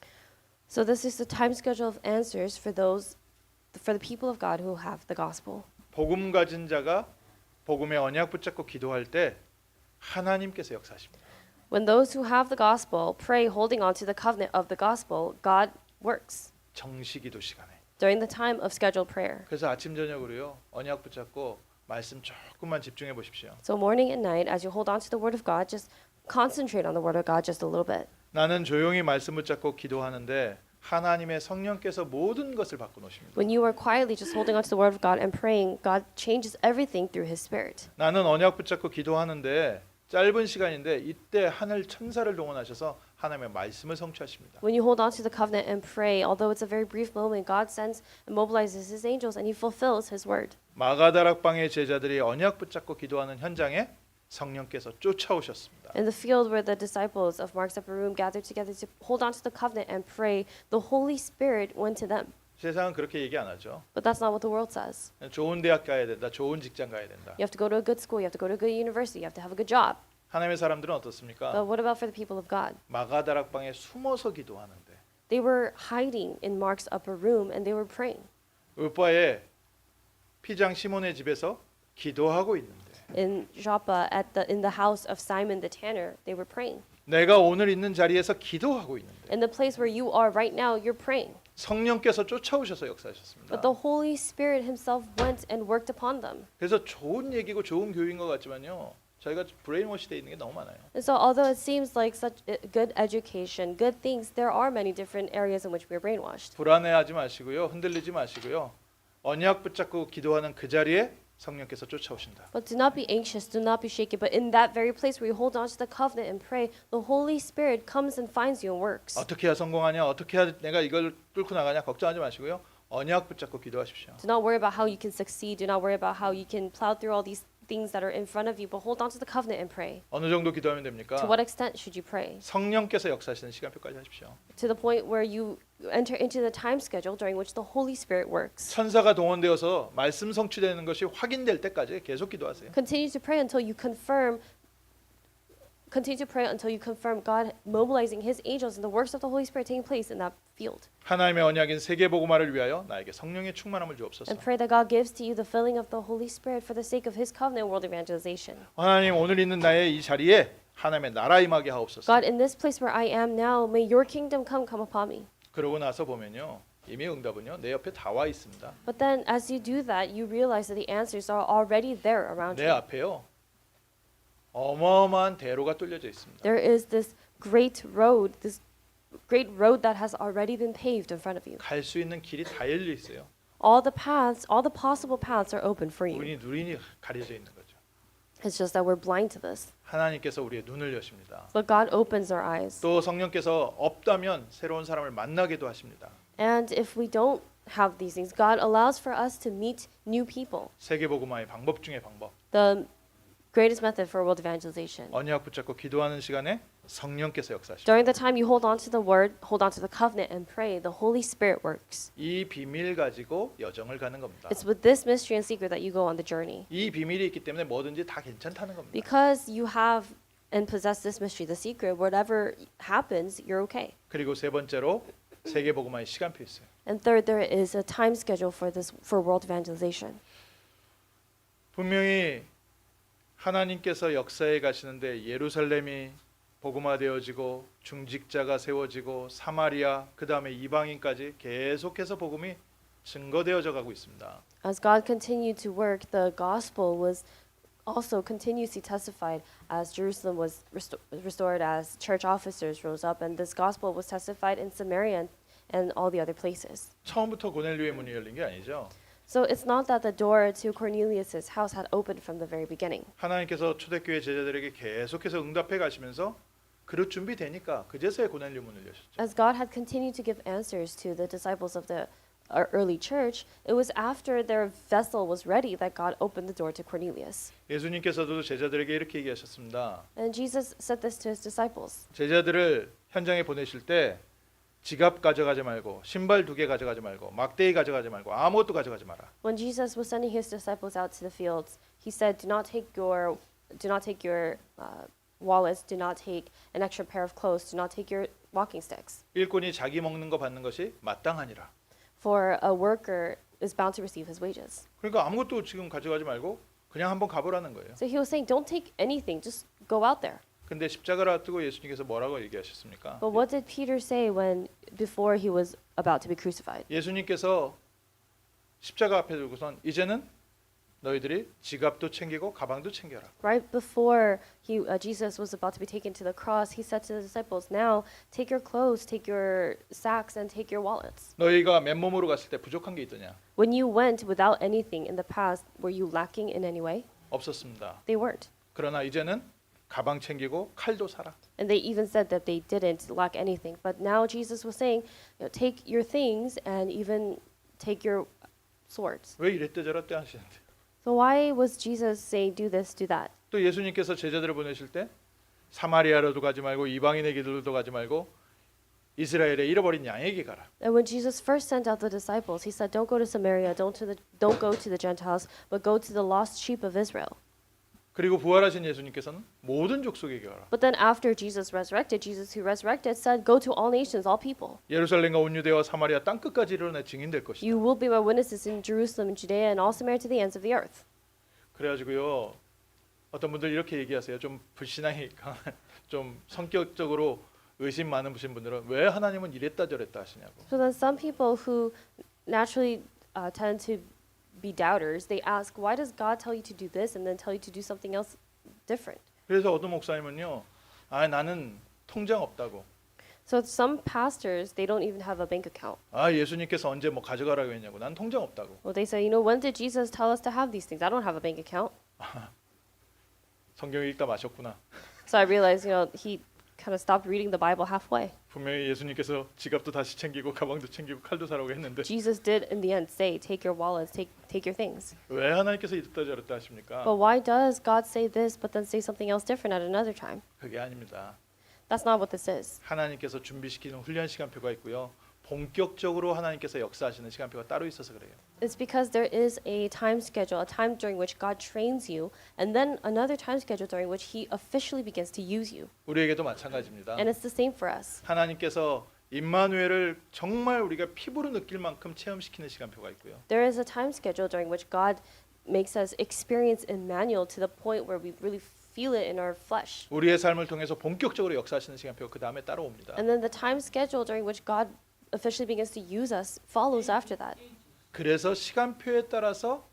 So this is the time schedule of answers for the people of God who have the gospel. 복음 가진 자가 복음의 언약 붙잡고 기도할 때 하나님께서 역사하십니다. When those who have the gospel pray holding on to the covenant of the gospel, God works 정시기도 시간에. during the time of scheduled prayer. 그래서 아침 저녁으로요 언약 붙잡고 말씀 조금만 집중해 보십시오. So morning and night, as you hold on to the word of God, just concentrate on the word of God just a little bit. 나는 조용히 말씀 붙잡고 기도하는데 하나님의 성령께서 모든 것을 바꿔 놓으십니다. When you are quietly just holding on to the word of God and praying, God changes everything through his spirit. 나는 언약 붙잡고 기도하는데 짧은 시간인데 이때 하늘 천사를 동원하셔서 하나님의 말씀을 성취하십니다. When you hold on to the covenant and pray, although it's a very brief moment, God sends and mobilizes his angels and he fulfills his word. 마가다락방의 제자들이 언약 붙잡고 기도하는 현장에 성령께서 쫓아오셨습니다. In the field where the disciples of Mark's upper room gathered together to hold on to the covenant and pray, the Holy Spirit went to them. 세상은 그렇게 얘기 안 하죠. But that's not what the world says. 좋은 대학 가야 된다. 좋은 직장 가야 된다. You have to go to a good school, you have to go to a good university, you have to have a good job. 하나님의 사람들은 어떻습니까? But what about for the people of God? 마가다락방에 숨어서 기도하는데 They were hiding in Mark's upper room and they were praying. 요빠의 피장 시몬의 집에서 기도하고 있는데 In Joppa, in the house of Simon the tanner, they were praying. 내가 오늘 있는 자리에서 기도하고 있는데 In the place where you are right now, you're praying. 성령께서 쫓아오셔서 역사하셨습니다. But the Holy Spirit himself went and worked upon them. 그래서 좋은 얘기고 좋은 교육인 것 같지만요. 저희가 브레인워시 돼 있는 게 너무 많아요. And so although it seems like such good education, good things, there are many different areas in which we are brainwashed. 불안해하지 마시고요. 흔들리지 마시고요. 언약 붙잡고 기도하는 그 자리에 성령께서 쫓아오신다. But do not be anxious, do not be shaken. But in that very place where you hold on to the covenant and pray, the Holy Spirit comes and finds you and works. 어떻게 해야 성공하냐? 어떻게 해야 내가 이걸 뚫고 나가냐? 걱정하지 마시고요. 언약 붙잡고 기도하십시오. Do not worry about how you can succeed. Do not worry about how you can plow through all these things that are in front of you. But hold on to the covenant and pray. 어느 정도 기도하면 됩니까? To what extent should you pray? 성령께서 역사하시는 시간표까지 하십시오. To the point where you enter into the time schedule during which the Holy Spirit works. 천사가 동원되어서 말씀 성취되는 것이 확인될 때까지 계속 기도하세요. Continue to pray until you confirm. Continue to pray until you confirm God mobilizing His angels and the works of the Holy Spirit taking place in that field. 하나님의 언약인 세계복음화를 위하여 나에게 성령의 충만함을 주옵소서. And pray that God gives to you the filling of the Holy Spirit for the sake of His covenant world evangelization. 하나님 오늘 있는 나의 이 자리에 하나님의 나라 임하게 하옵소서. God, in this place where I am now, may your kingdom come upon me. 그러고 나서 보면요. 이미 응답은요. 내 옆에 다 와 있습니다. But then as you do that, you realize that the answers are already there around 내 you. 앞에요. 어마어마한 대로가 뚫려져 있습니다. There is this great road that has already been paved in front of you. 갈 수 있는 길이 다 열려 있어요. All the possible paths are open for you. 우리 눈이 가려져 있는 거죠. It's just that we're blind to this. 하나님께서 우리의 눈을 여십니다. But God opens our eyes. 또 성령께서 없다면 새로운 사람을 만나기도 하십니다. And if we don't have these things, God allows for us to meet new people. 세계복음화의 방법 중에 방법. The greatest method for world evangelization. 언약 붙잡고 기도하는 시간에 성령께서 역사하십니다. During the time you hold on to the word, hold on to the covenant and pray, the Holy Spirit works. 이 비밀 가지고 여정을 가는 겁니다. It's with this mystery and secret that you go on the journey. 이 비밀이 있기 때문에 뭐든지 다 괜찮다는 겁니다. Because you have and possess this mystery, the secret, whatever happens, you're okay. 그리고 세 번째로 세계복음화의 시간표 있어요. And third, there is a time schedule for world evangelization. 분명히 하나님께서 역사에 가시는데 예루살렘이 복음화되어지고 중직자가 세워지고 사마리아 그다음에 이방인까지 계속해서 복음이 증거되어져 가고 있습니다. As God continued to work, the gospel was also continuously testified as Jerusalem was restored, as church officers rose up, and this gospel was testified in Samaria and all the other places. 처음부터 고넬료의 문이 열린 게 아니죠. So it's not that the door to Cornelius's house had opened from the very beginning. 하나님께서 초대교회 제자들에게 계속해서 응답해 가시면서 그릇 준비되니까 그제서야 고넬료 문을 여셨죠. As God had continued to give answers to the disciples of the early church, it was after their vessel was ready that God opened the door to Cornelius. 예수님께서도 제자들에게 이렇게 얘기하셨습니다. And Jesus said this to his disciples. 제자들을 현장에 보내실 때 지갑 가져가지 말고 신발 2개 가져가지 말고 막대기 가져가지 말고 아무것도 가져가지 마라. When Jesus was sending his disciples out to the fields, he said, "Do not take your wallets. Do not take an extra pair of clothes. Do not take your walking sticks. 일꾼이 자기 먹는 거 받는 것이 마땅하니라. For a worker is bound to receive his wages." 그러니까 아무것도 지금 가져가지 말고 그냥 한번 가보라는 거예요. So he was saying, "Don't take anything. Just go out there." 근데 십자가를 앞두고 예수님께서 뭐라고 얘기하셨습니까? But what did Peter say before he was about to be crucified? 예수님께서 십자가 앞에 두고선 이제는 너희들이 지갑도 챙기고 가방도 챙겨라. Right before Jesus was about to be taken to the cross, he said to the disciples, "Now take your clothes, take your sacks, and take your wallets." 너희가 맨몸으로 갔을 때 부족한 게 있더냐? When you went without anything in the past, were you lacking in any way? 없었습니다. They weren't. 그러나 이제는 가방 챙기고 칼도 사라. And they even said that they didn't lack anything. But now Jesus was saying, take your things and even take your swords. 왜 이랬대 저랬대 하시는데? So why was Jesus saying, do this, do that? 또 예수님께서 제자들을 보내실 때 사마리아로도 가지 말고 이방인의 길로도 가지 말고 이스라엘의 잃어버린 양에게 가라. And when Jesus first sent out the disciples, he said, don't go to Samaria, don't go to the Gentiles, but go to the lost sheep of Israel. 그리고 부활하신 예수님께서는 모든 족속에게 가라. But then after Jesus resurrected, Jesus who resurrected said, go to all nations, all people. 예루살렘과 온 유대와 사마리아 땅 끝까지 이르러 내 증인될 것이다. You will be my witnesses in Jerusalem, Judea, and all Samaria to the ends of the earth. 그래가지고요 어떤 분들 이렇게 얘기하세요. 좀 불신앙이 강한, 좀 성격적으로 의심 많은 분들은 왜 하나님은 이랬다 저랬다 하시냐고. So then some people who naturally tend to be doubters, they ask, why does God tell you to do this and then tell you to do something else different? 그래서 어떤 목사님은요, 아 나는 통장 없다고. So some pastors, they don't even have a bank account. 아 예수님께서 언제 뭐 가져가라고 했냐고. 난 통장 없다고. Well, they say, when did Jesus tell us to have these things? I don't have a bank account. 성경 읽다 마셨구나. So I realized, he kind of stopped reading the Bible halfway. 분명히 예수님께서 지갑도 다시 챙기고 가방도 챙기고 칼도 사라고 했는데 Jesus did in the end say, take your wallets, take your things. 왜 하나님께서 이랬다 저랬다 하십니까? But why does God say this but then say something else different at another time? 그게 아닙니다. That's not what this is. 하나님께서 준비시키는 훈련 시간표가 있고요. 본격적으로 하나님께서 역사하시는 시간표가 따로 있어서 그래요. It's because there is a time schedule, a time during which God trains you, and then another time schedule during which He officially begins to use you. 우리에게도 마찬가지입니다. And it's the same for us. 하나님께서 임마누엘을 정말 우리가 피부로 느낄 만큼 체험시키는 시간표가 있고요. There is a time schedule during which God makes us experience Emmanuel to the point where we really feel it in our flesh. 우리의 삶을 통해서 본격적으로 역사하시는 시간표 그 다음에 따라옵니다. And then the time schedule during which God officially begins to use us follows after that. 그래서 시간표에 따라서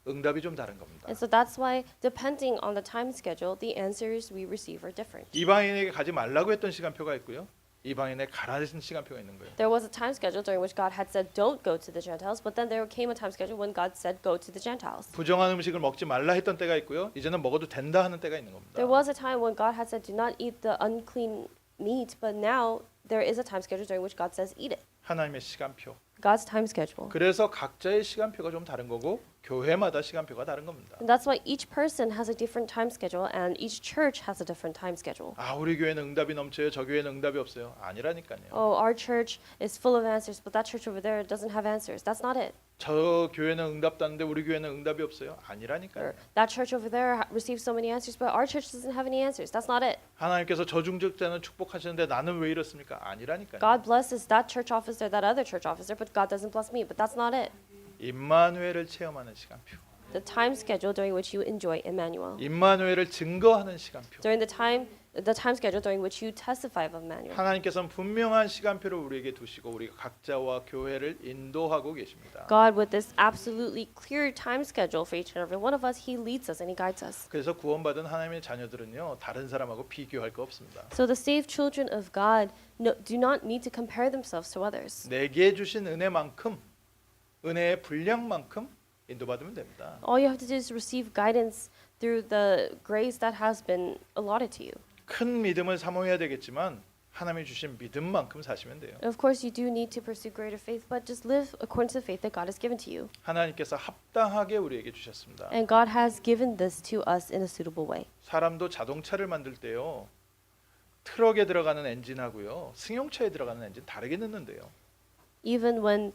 응답이 좀 다른 겁니다. And so that's why, depending on the time schedule, the answers we receive are different. 이방인에게 가지 말라고 했던 시간표가 있고요. 이방인에게 가라는 시간표가 있는 거예요. There was a time schedule during which God had said, don't go to the Gentiles, but then there came a time schedule when God said, go to the Gentiles. 부정한 음식을 먹지 말라 했던 때가 있고요. 이제는 먹어도 된다 하는 때가 있는 겁니다. There was a time when God had said, do not eat the unclean meat, but now there is a time schedule during which God says, eat it. 하나님의 시간표. God's time schedule. 그래서 각자의 시간표가 좀 다른 거고 교회마다 시간표가 다른 겁니다. And that's why each person has a different time schedule and each church has a different time schedule. 아, 우리 교회는 응답이 넘쳐요. 저 교회는 응답이 없어요. 아니라니까요. Oh, our church is full of answers, but that church over there doesn't have answers. That's not it. 저 교회는 응답 받는데 우리 교회는 응답이 없어요. Or 아니라니까요. that church over there receives so many answers, but our church doesn't have any answers. That's not it. 하나님께서 저중직자는 축복하시는데 나는 왜 이렇습니까? 아니라니까요. God blesses that church officer, that other church officer, but God doesn't bless me. But that's not it. 임마누엘을 체험하는 시간표. The time schedule during which you enjoy Emmanuel. 임마누엘을 증거하는 시간표. During the time schedule during which you testify of Emmanuel. 하나님께서는 분명한 시간표를 우리에게 두시고 우리가 각자와 교회를 인도하고 계십니다. God, with this absolutely clear time schedule for each and every one of us, He leads us and He guides us. 그래서 구원받은 하나님의 자녀들은요 다른 사람하고 비교할 거 없습니다. So the saved children of God do not need to compare themselves to others. 내게 주신 은혜만큼 은혜의 분량만큼 인도받으면 됩니다. All you have to do is receive guidance through the grace that has been allotted to you. 큰 믿음을 사모해야 되겠지만 하나님이 주신 믿음만큼 사시면 돼요. And of course, you do need to pursue greater faith, but just live according to the faith that God has given to you. 하나님께서 합당하게 우리에게 주셨습니다. And God has given this to us in a suitable way. 사람도 자동차를 만들 때요. 트럭에 들어가는 엔진하고요. 승용차에 들어가는 엔진 다르게 넣는데요. Even when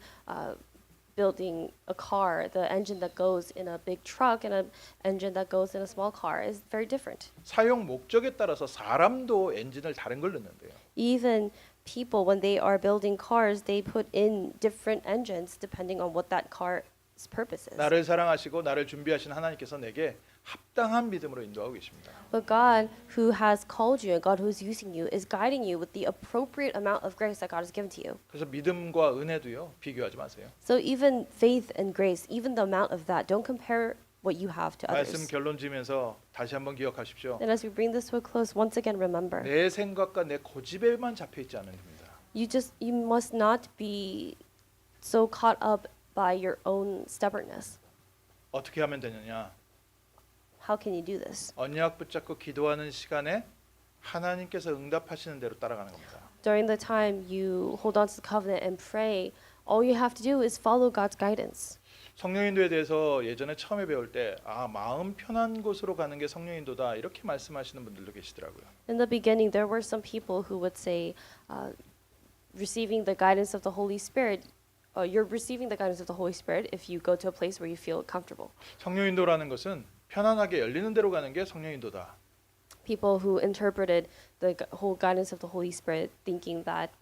building a car, the engine that goes in a big truck and an engine that goes in a small car is very different. 사용 목적에 따라서 사람도 엔진을 다른 걸 넣는데요. Even people, when they are building cars, they put in different engines depending on what that car's purpose is. 나를 사랑하시고 나를 준비하신 하나님께서 내게 합당한 믿음으로 인도하고 계십니다. But God, who has called you and God who is using you, is guiding you with the appropriate amount of grace that God has given to you. 그래서 믿음과 은혜도요. 비교하지 마세요. So even faith and grace, even the amount of that, don't compare what you have to 말씀 others. 결론 지면서 다시 한번 기억하십시오. And as we bring this to a close, once again remember, 내 생각과 내 고집에만 잡혀 있지 않는 됩니다. you must not be so caught up by your own stubbornness. 어떻게 하면 되느냐? How can you do this? 언약 붙잡고 기도하는 시간에 하나님께서 응답하시는 대로 따라가는 겁니다. During the time you hold on to the covenant and pray, all you have to do is follow God's guidance. 성령인도에 대해서 예전에 처음에 배울 때 마음 편한 곳으로 가는 게 성령인도다 이렇게 말씀하시는 분들도 계시더라고요. In the beginning, there were some people who would say, receiving the guidance of the Holy Spirit, you're receiving the guidance of the Holy Spirit if you go to a place where you feel comfortable. 성령인도라는 것은 편안하게 열리는 대로 가는 게 성령인도다. People who interpreted the whole guidance of the Holy Spirit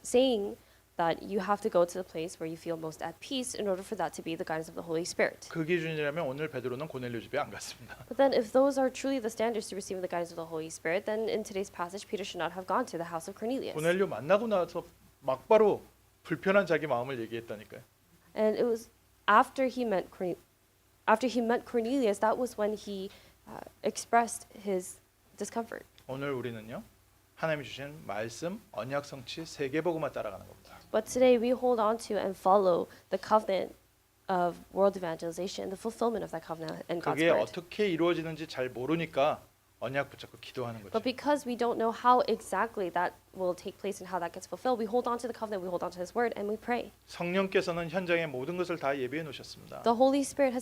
saying that you have to go to the place where you feel most at peace in order for that to be the guidance of the Holy Spirit. 그 기준이라면 오늘 베드로는 고넬료 집에 안 갔습니다. But then if those are truly the standards to receiving the guidance of the Holy Spirit, then in today's passage, Peter should not have gone to the house of Cornelius. 고넬료 만나고 나서 막바로 불편한 자기 마음을 얘기했다니까요. And it was after he met Cornelius, that was when he expressed his discomfort. 오늘 우리는요. 하나님이 주신 말씀, 언약 성취, 세계복음만 따라가는 겁니다. But today we hold on to and follow the covenant of world evangelization, the fulfillment of that covenant and God's 그게 word. 어떻게 이루어지는지 잘 모르니까 언약 붙잡고 기도하는 거죠. But because we don't know how exactly that will take place and how that gets fulfilled, we hold on to the covenant, we hold on to His word, and we pray. 성령께서는 현장의 모든 것을 다 예비해 놓으셨습니다. The Holy Spirit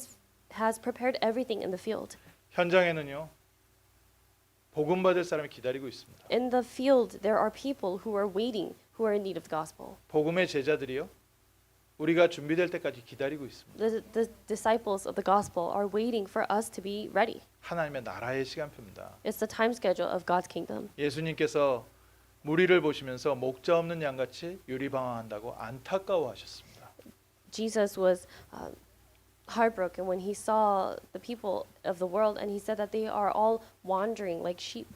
has prepared everything in the field. 현장에는요. 복음 받을 사람이 기다리고 있습니다. In the field, there are people who are waiting, who are in need of the gospel. 복음의 제자들이요. 우리가 준비될 때까지 기다리고 있습니다. The disciples of the gospel are waiting for us to be ready. 하나님의 나라의 시간표입니다. It's the time schedule of God's kingdom. 예수님께서 무리를 보시면서 목자 없는 양같이 유리방황한다고 안타까워하셨습니다. Jesus was heartbroken when he saw the people of the world, and he said that they are all wandering like sheep.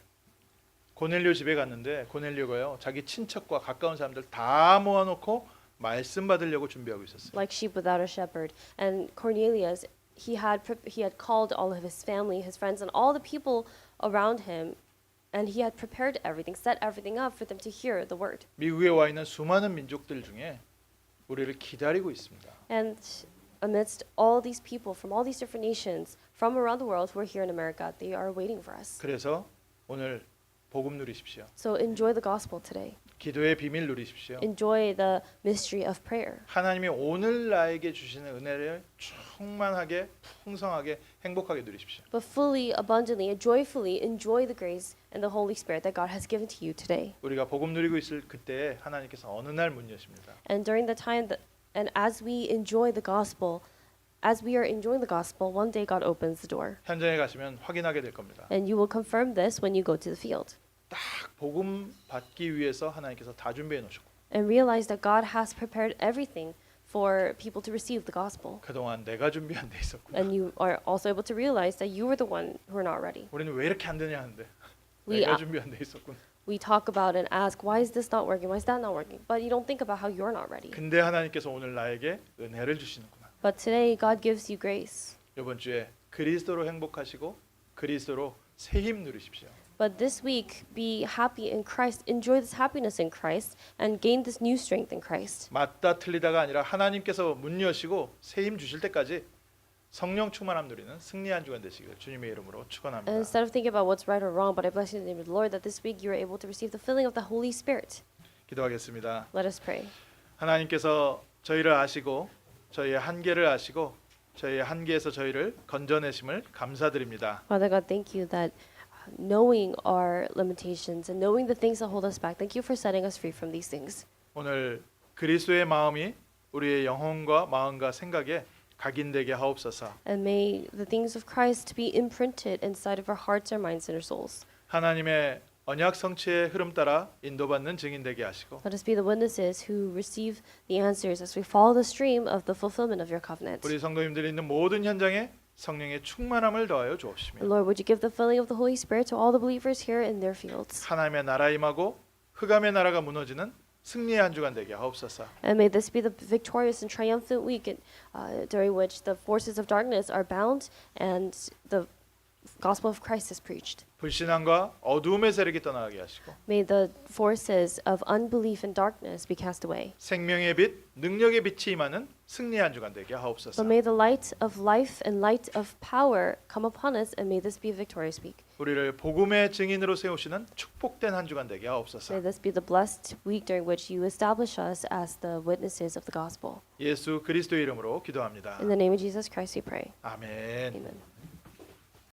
고넬료 집에 갔는데 고넬료가요 자기 친척과 가까운 사람들 다 모아놓고 말씀 받으려고 준비하고 있었어요. Like sheep without a shepherd. And Cornelius, he had called all of his family, his friends, and all the people around him, and he had prepared everything, set everything up for them to hear the word. 미국에 와 있는 수많은 민족들 중에 우리를 기다리고 있습니다. And amidst all these people from all these different nations from around the world who are here in America, they are waiting for us. 그래서 오늘 복음 누리십시오. So enjoy the gospel today. 기도의 비밀 누리십시오. Enjoy the mystery of prayer. 하나님이 오늘 나에게 주시는 은혜를 충만하게 풍성하게 행복하게 누리십시오. But fully, abundantly, and joyfully enjoy the grace and the Holy Spirit that God has given to you today. 우리가 복음 누리고 있을 그때 하나님께서 어느 날 문 여십니다. And during the time that, and as we enjoy the gospel, as we are enjoying the gospel, one day God opens the door. 현장에 가시면 확인하게 될 겁니다. And you will confirm this when you go to the field. 딱 복음 받기 위해서 하나님께서 다 준비해 놓으셨고 And realize that God has prepared everything for people to receive the gospel. 그동안 내가 준비 안 돼 있었구나. And you are also able to realize that you were the one who are not ready. 우리는 왜 이렇게 안 되냐 하는데 We, 내가 준비 안 돼 있었구나. we talk about and ask, why is this not working? Why is that not working? But you don't think about how you're not ready. 근데 하나님께서 오늘 나에게 은혜를 주시는구나. But today, God gives you grace. 이번 주에 그리스도로 행복하시고 그리스도로 새 힘 누리십시오. But this week, be happy in Christ. Enjoy this happiness in Christ and gain this new strength in Christ. 맞다 틀리다가 아니라 하나님께서 문 여시고 새 힘 주실 때까지 성령 충만함 누리는 승리한 주간 되시기를 주님의 이름으로 And 축원합니다. instead of thinking about what's right or wrong, but I bless you in the name of the Lord that this week you are able to receive the filling of the Holy Spirit. 기도하겠습니다. Let us pray. 하나님께서 저희를 아시고 저희의 한계를 아시고 저희의 한계에서 저희를 건져내심을 감사드립니다. Father God, thank you that knowing our limitations and knowing the things that hold us back, thank you for setting us free from these things. 오늘 그리스도의 마음이 우리의 영혼과 마음과 생각에 각인되게 하옵소서. And may the things of Christ be imprinted inside of our hearts, our minds, and our souls. 하나님의 언약 성취의 흐름 따라 인도받는 증인 되게 하시고 Let us be the witnesses who receive the answers as we follow the stream of the fulfillment of your covenant. 우리 성도님들이 있는 모든 현장에 성령의 충만함을 더하여 주옵시며 And Lord, would you give the filling of the Holy Spirit to all the believers here in their fields? 하나님의 나라 임하고 흑암의 나라가 무너지는 승리의 한 주간 되게 하옵소서. And may this be the victorious and triumphant week during which the forces of darkness are bound and the gospel of Christ is preached. 불신앙과 어두움의 세력이 떠나게 하시고 May the forces of unbelief and darkness be cast away. 생명의 빛, 능력의 빛이 임하는 승리의 한 주간 되게 하옵소서. But may the light of life and light of power come upon us, and may this be a victorious week. 우리를 복음의 증인으로 세우시는 축복된 한 주간 되게 하옵소서. May this be the blessed week during which you establish us as the witnesses of the gospel. 예수 그리스도의 이름으로 기도합니다. In the name of Jesus Christ we pray. 아멘. Amen.